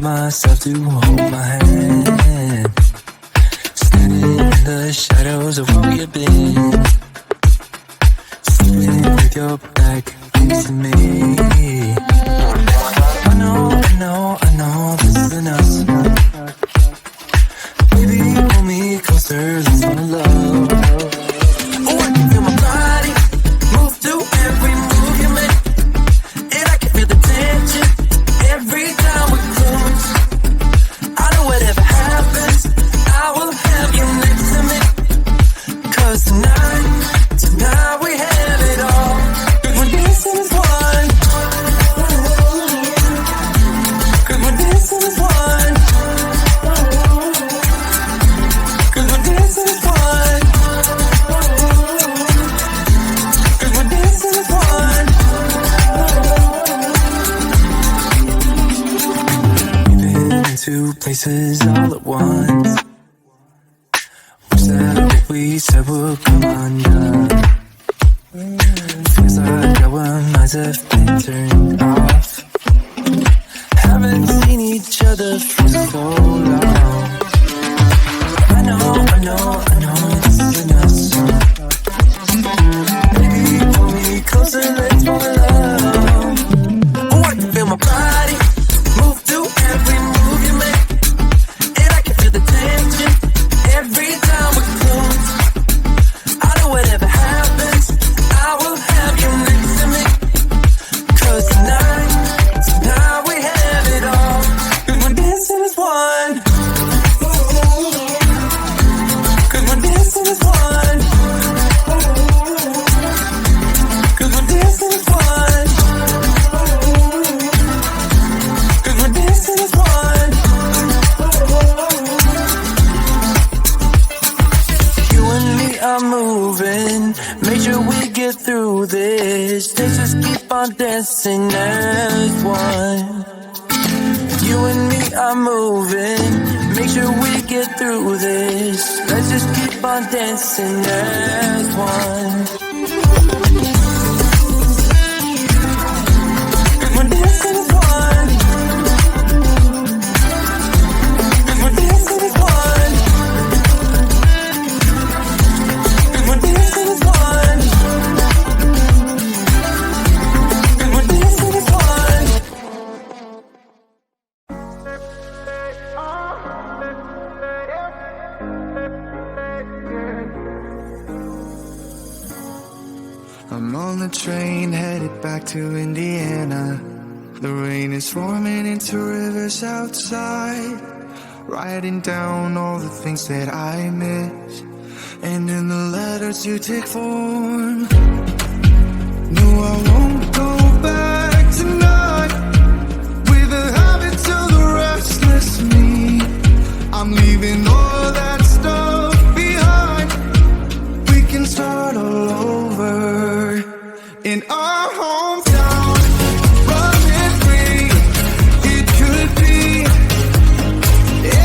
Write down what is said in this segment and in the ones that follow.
Myself to hold my hand, standing in the shadows of where we've been, sleeping with your back next to me. I know this isn't us. Baby, pull me closer, let's fall in love. Oh, I can feel my body move through every move you make, and I can feel the tension every time we close. I know whatever happens, I will have you next to me. 'Cause tonight we have it all. We're dancing as one. 'Cause we're dancing as one. 'Cause we're dancing as one. 'Cause we're dancing as one. Two places all at once. Wish that what we said would come undone. Feels like our minds have been turned off. Haven't seen each other for so long. I know this isn't us. Baby, pull me closer, let's fall in love. Oh, I can feel my body move through every move you make, and I can feel the tension every time we close. I know whatever happens, I will have you next to me. 'Cause tonight we have it all. 'Cause we're dancing as one. 'Cause we're dancing as one. 'Cause we're dancing as one. 'Cause we're dancing as one. You and me are moving, make sure we get through this. Let's just keep on dancing as one. You and me are moving, make sure we get through this. Let's just keep on dancing as one. 'Cause we're dancing as one. 'Cause we're dancing as one. 'Cause we're dancing as one. 'Cause we're dancing as one. I'm on the train headed back to Indiana. The rain is forming into rivers outside, writing down all the things that I miss, and in the letters you take form. No, I won't go back tonight with the habits of the restless me. I'm leaving all that stuff behind. We can start all over in our hometown, running free. It could be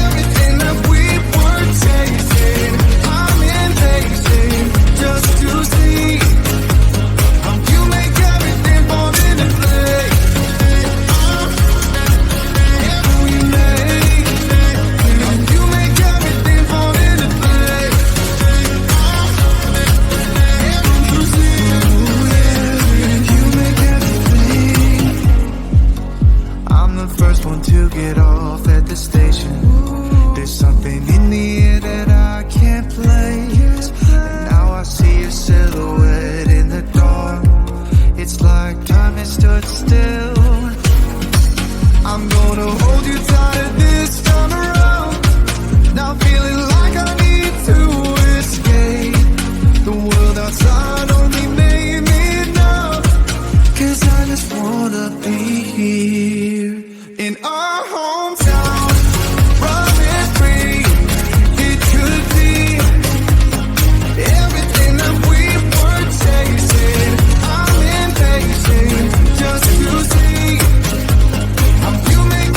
everything that we were tasting. I'm impatient just to see how you make everything fall into place. We make how you make everything fall into place. You see, you make everything. I'm the first one to get off at the station. There's something in the air that I can't place, and now I see your silhouette in the dark. It's like time has stood still. I'm gonna hold you tighter this time around. Now feeling like I need to escape. The world outside only made me numb. 'Cause I just wanna be here in our hometown, running free. It could be everything that we were chasing. I'm impatient just to see how you make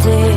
simplemente.